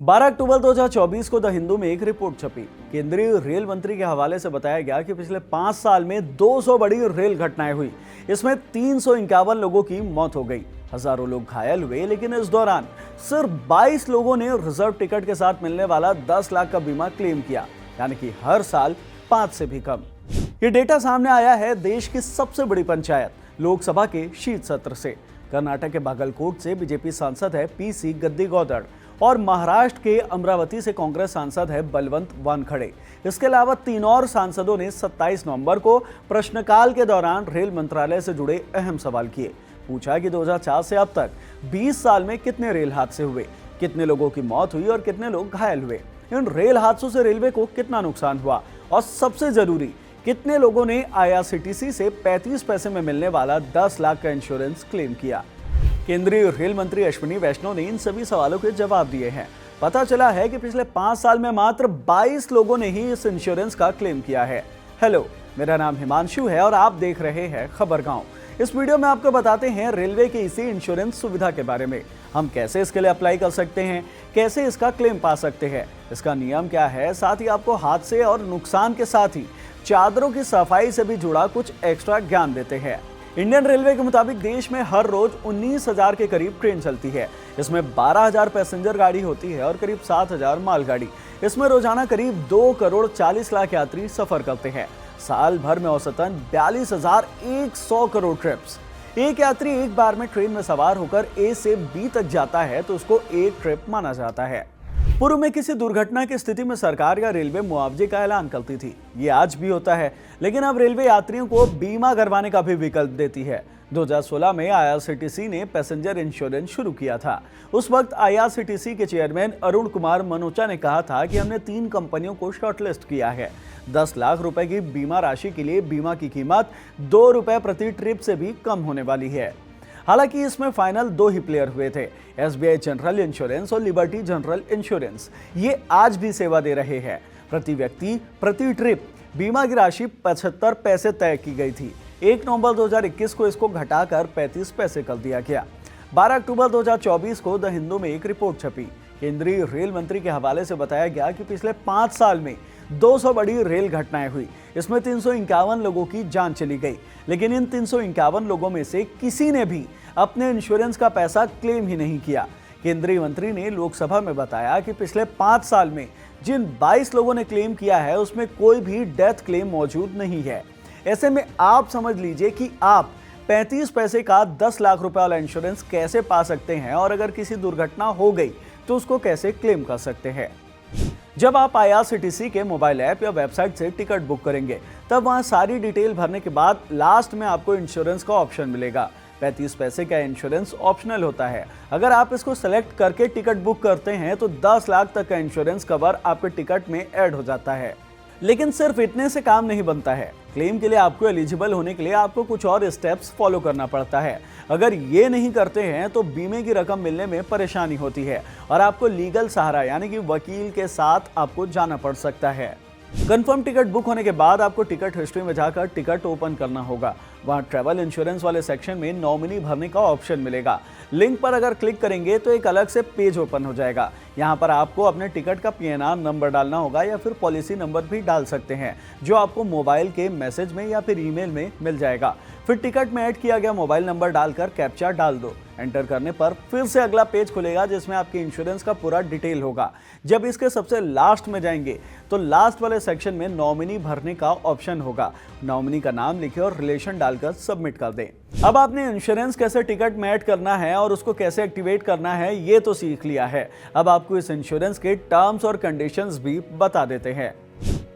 12 अक्टूबर 2024 को द हिंदू में एक रिपोर्ट छपी। केंद्रीय रेल मंत्री के हवाले से बताया गया कि पिछले 5 साल में 200 बड़ी रेल घटनाएं हुई। इसमें 351 लोगों की मौत हो गई, हजारों लोग घायल हुए, लेकिन इस दौरान सिर्फ 22 लोगों ने रिजर्व टिकट के साथ मिलने वाला 10 लाख का बीमा क्लेम किया, यानी कि हर साल 5 से भी कम। ये डेटा सामने आया है देश की सबसे बड़ी पंचायत लोकसभा के शीत सत्र से। कर्नाटक के बागलकोट से बीजेपी सांसद है पीसी गद्दीगौदड़ और महाराष्ट्र के अमरावती से कांग्रेस सांसद है बलवंत वानखड़े। इसके अलावा 3 और सांसदों ने 27 नवंबर को प्रश्नकाल के दौरान रेल मंत्रालय से जुड़े अहम सवाल किए। पूछा कि 2004 से अब तक 20 साल में कितने रेल हादसे हुए, कितने लोगों की मौत हुई और कितने लोग घायल हुए, इन रेल हादसों से रेलवे को कितना नुकसान हुआ और सबसे जरूरी कितने लोगों ने आईआरसीटीसी से 35 पैसे में मिलने वाला 10 लाख का इंश्योरेंस क्लेम किया। केंद्रीय रेल मंत्री अश्विनी वैष्णव ने इन सभी सवालों के जवाब दिए हैं। पता चला है कि पिछले 5 साल में मात्र 22 लोगों ने ही इस इंश्योरेंस का क्लेम किया है। हेलो, मेरा नाम हिमांशु है और आप देख रहे हैं खबर गांव। इस वीडियो में आपको बताते हैं रेलवे की इसी इंश्योरेंस सुविधा के बारे में। हम कैसे इसके लिए अप्लाई कर सकते हैं, कैसे इसका क्लेम पा सकते हैं, इसका नियम क्या है, साथ ही आपको हादसे और नुकसान के साथ ही चादरों की सफाई से भी जुड़ा कुछ एक्स्ट्रा ज्ञान देते हैं। इंडियन रेलवे के मुताबिक देश में हर रोज 19,000 के करीब ट्रेन चलती है। इसमें 12,000 पैसेंजर गाड़ी होती है और करीब 7,000 मालगाड़ी। इसमें रोजाना करीब 2 करोड़ 40 लाख यात्री सफर करते हैं। साल भर में औसतन 42,100 करोड़ ट्रिप्स। एक यात्री एक बार में ट्रेन में सवार होकर ए से बी तक जाता है तो उसको एक ट्रिप माना जाता है। पूर्व में किसी दुर्घटना की स्थिति में सरकार या रेलवे मुआवजे का ऐलान करती थी। ये आज भी होता है, लेकिन अब रेलवे यात्रियों को बीमा करवाने का भी विकल्प देती है। 2016 में आईआरसीटीसी ने पैसेंजर इंश्योरेंस शुरू किया था। उस वक्त आईआरसीटीसी के चेयरमैन अरुण कुमार मनोचा ने कहा था कि हमने 3 कंपनियों को शॉर्टलिस्ट किया है। 10 लाख रुपए की बीमा राशि के लिए बीमा की कीमत 2 रुपए प्रति ट्रिप से भी कम होने वाली है। हालांकि इसमें फाइनल 2 ही प्लेयर हुए थे, एसबीआई जनरल इंश्योरेंस और लिबर्टी जनरल इंश्योरेंस। ये आज भी सेवा दे रहे हैं। प्रति व्यक्ति प्रति ट्रिप बीमा की राशि 75 पैसे तय की गई थी। 1 नवंबर 2021 को इसको घटाकर 35 पैसे कर दिया गया। 12 अक्टूबर 2024 को द हिंदू में एक रिपोर्ट छपी। केंद्रीय रेल मंत्री के हवाले से बताया गया कि पिछले 5 साल में 200 बड़ी रेल घटनाएं हुई। इसमें 351 लोगों की जान चली गई, लेकिन इन 351 लोगों में से किसी ने भी अपने इंश्योरेंस का पैसा क्लेम ही नहीं किया। केंद्रीय मंत्री ने लोकसभा में बताया कि पिछले 5 साल में जिन 22 लोगों ने क्लेम किया है उसमें कोई भी डेथ क्लेम मौजूद नहीं है। ऐसे में आप समझ लीजिए कि आप 35 पैसे का 10 लाख रुपए वाला इंश्योरेंस कैसे पा सकते हैं और अगर किसी दुर्घटना हो गई तो उसको कैसे क्लेम कर सकते हैं। जब आप आईआरसीटीसी के मोबाइल ऐप या वेबसाइट से टिकट बुक करेंगे तब वहां सारी डिटेल भरने के बाद लास्ट में आपको इंश्योरेंस का ऑप्शन मिलेगा। 35 पैसे का इंश्योरेंस ऑप्शनल होता है। अगर आप इसको सेलेक्ट करके टिकट बुक करते हैं तो 10 लाख तक का इंश्योरेंस कवर आपके टिकट में ऐड हो जाता है। लेकिन सिर्फ इतने से काम नहीं बनता है। क्लेम के लिए आपको एलिजिबल होने के लिए आपको कुछ और स्टेप्स फॉलो करना पड़ता है। अगर ये नहीं करते हैं तो बीमे की रकम मिलने में परेशानी होती है और आपको लीगल सहारा यानी कि वकील के साथ आपको जाना पड़ सकता है। कंफर्म टिकट बुक होने के बाद आपको टिकट हिस्ट्री में जाकर टिकट ओपन करना होगा। वहां ट्रैवल इंश्योरेंस वाले सेक्शन में नॉमिनी भरने का ऑप्शन मिलेगा। लिंक पर अगर क्लिक करेंगे तो एक अलग से पेज ओपन हो जाएगा। यहाँ पर आपको अपने टिकट का पीएनआर नंबर डालना होगा या फिर पॉलिसी नंबर भी डाल सकते हैं, जो आपको मोबाइल के मैसेज में या फिर ईमेल में मिल जाएगा। फिर टिकट में ऐड किया गया मोबाइल नंबर डालकर कैप्चा डाल दो। एंटर करने पर फिर से अगला पेज खुलेगा जिसमें आपके इंश्योरेंस का पूरा डिटेल होगा। जब इसके सबसे लास्ट में जाएंगे तो लास्ट वाले सेक्शन में नॉमिनी भरने का ऑप्शन होगा। नॉमिनी का नाम लिखे और रिलेशन डालकर सबमिट कर दें। अब आपने इंश्योरेंस कैसे टिकट में ऐड करना है और उसको कैसे एक्टिवेट करना है ये तो सीख लिया है। अब आपको इस इंश्योरेंस के टर्म्स और कंडीशंस भी बता देते हैं।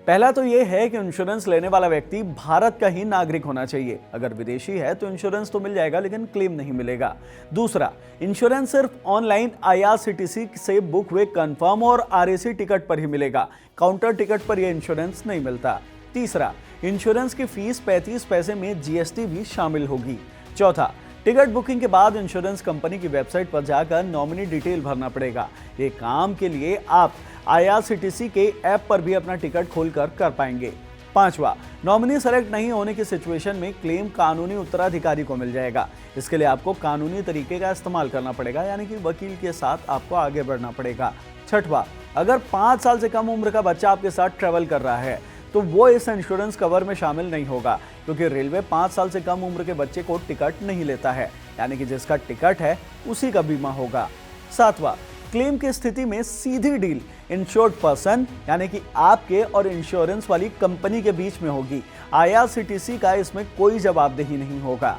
पहला तो ये है कि इंश्योरेंस लेने वाला व्यक्ति भारत का ही नागरिक होना चाहिए। अगर विदेशी है तो इंश्योरेंस तो मिल जाएगा लेकिन क्लेम नहीं मिलेगा। दूसरा, इंश्योरेंस सिर्फ ऑनलाइन आईआरसीटीसी से बुक हुए कंफर्म और आरएसी टिकट पर ही मिलेगा। काउंटर टिकट पर यह इंश्योरेंस नहीं मिलता। तीसरा, इंश्योरेंस की फीस 35 पैसे में जीएसटी भी शामिल होगी। चौथा, टिकट बुकिंग के बाद इंश्योरेंस कंपनी की वेबसाइट पर जाकर नॉमिनी डिटेल भरना पड़ेगा। ये काम के लिए आप आईआरसीटीसी के ऐप पर भी अपना टिकट खोलकर कर पाएंगे। पांचवा, नॉमिनी सेलेक्ट नहीं होने की सिचुएशन में क्लेम कानूनी उत्तराधिकारी को मिल जाएगा। इसके लिए आपको कानूनी तरीके का इस्तेमाल करना पड़ेगा, यानी कि वकील के साथ आपको आगे बढ़ना पड़ेगा। छठवा, अगर 5 साल से कम उम्र का बच्चा आपके साथ ट्रेवल कर रहा है तो वो इस इंश्योरेंस कवर में शामिल नहीं होगा, क्योंकि रेलवे 5 साल से कम उम्र के बच्चे को टिकट नहीं लेता है, यानी कि जिसका टिकट है उसी का बीमा होगा। सातवां, क्लेम की स्थिति में सीधी डील इंश्योर्ड पर्सन यानी कि आपके और इंश्योरेंस वाली कंपनी के बीच में होगी। IRCTC का इसमें कोई जवाबदेही नहीं होगा।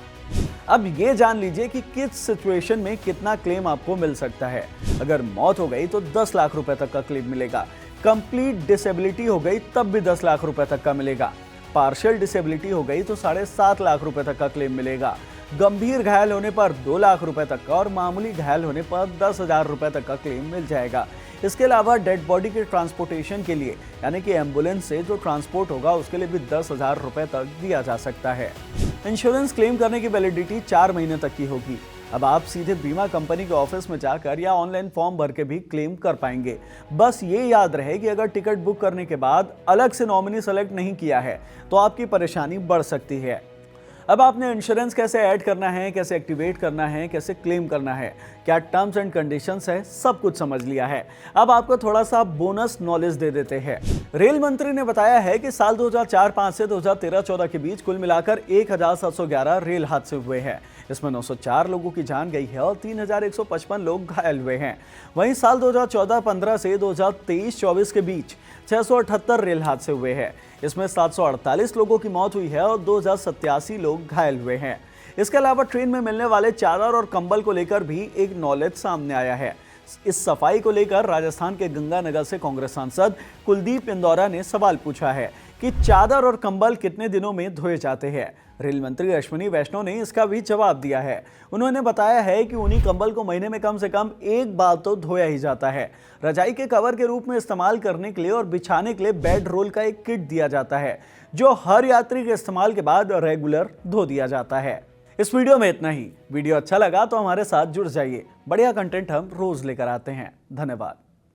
अब ये जान लीजिए कि किस सिचुएशन में कितना क्लेम आपको मिल सकता है। अगर मौत हो गई तो 10 लाख रुपए तक का क्लेम मिलेगा। कंप्लीट डिसेबिलिटी हो गई तब भी 10 लाख रुपए तक का मिलेगा। पार्शियल डिसेबिलिटी हो गई तो 7.5 लाख रुपए तक का क्लेम मिलेगा। गंभीर घायल होने पर 2 लाख रुपए तक का और मामूली घायल होने पर 10,000 रुपए तक का क्लेम मिल जाएगा। इसके अलावा डेड बॉडी के ट्रांसपोर्टेशन के लिए यानी कि एम्बुलेंस से जो ट्रांसपोर्ट होगा उसके लिए भी 10,000 रुपए तक दिया जा सकता है। इंश्योरेंस क्लेम करने की वैलिडिटी 4 महीने तक की होगी। अब आप सीधे बीमा कंपनी के ऑफिस में जाकर या ऑनलाइन फॉर्म भर के भी क्लेम कर पाएंगे। बस ये याद रहे कि अगर टिकट बुक करने के बाद अलग से नॉमिनी सेलेक्ट नहीं किया है तो आपकी परेशानी बढ़ सकती है। अब आपने इंश्योरेंस कैसे ऐड करना है, कैसे एक्टिवेट करना है, कैसे क्लेम करना है, क्या टर्म्स एंड कंडीशंस है, सब कुछ समझ लिया है। अब आपको थोड़ा सा बोनस नॉलेज दे देते हैं। रेल मंत्री ने बताया है कि साल 2004-05 से 2013-14 के बीच कुल मिलाकर 1711 रेल हादसे हुए हैं। इसमें 904 लोगों की जान गई है और 3155 लोग घायल हुए हैं। वहीं साल 2014-15 से 2023-24 के बीच 678 रेल हादसे हुए हैं। इसमें 748 लोगों की मौत हुई है और 2087 लोग घायल हुए हैं। इसके अलावा ट्रेन में मिलने वाले चादर और कंबल को लेकर भी एक नॉलेज सामने आया है। इस सफाई को लेकर राजस्थान के गंगानगर से कांग्रेस सांसद कुलदीप इंदौरा ने सवाल पूछा है कि चादर और कंबल कितने दिनों में धोए जाते हैं। रेल मंत्री अश्विनी वैष्णव ने इसका भी जवाब दिया है। उन्होंने बताया है कि उन्हीं कंबल को महीने में कम से कम एक बार तो धोया ही जाता है। रजाई के कवर के रूप में इस्तेमाल करने के लिए और बिछाने के लिए बेड रोल का एक किट दिया जाता है, जो हर यात्री के इस्तेमाल के बाद रेगुलर धो दिया जाता है। इस वीडियो में इतना ही। वीडियो अच्छा लगा तो हमारे साथ जुड़ जाइए। बढ़िया कंटेंट हम रोज लेकर आते हैं। धन्यवाद।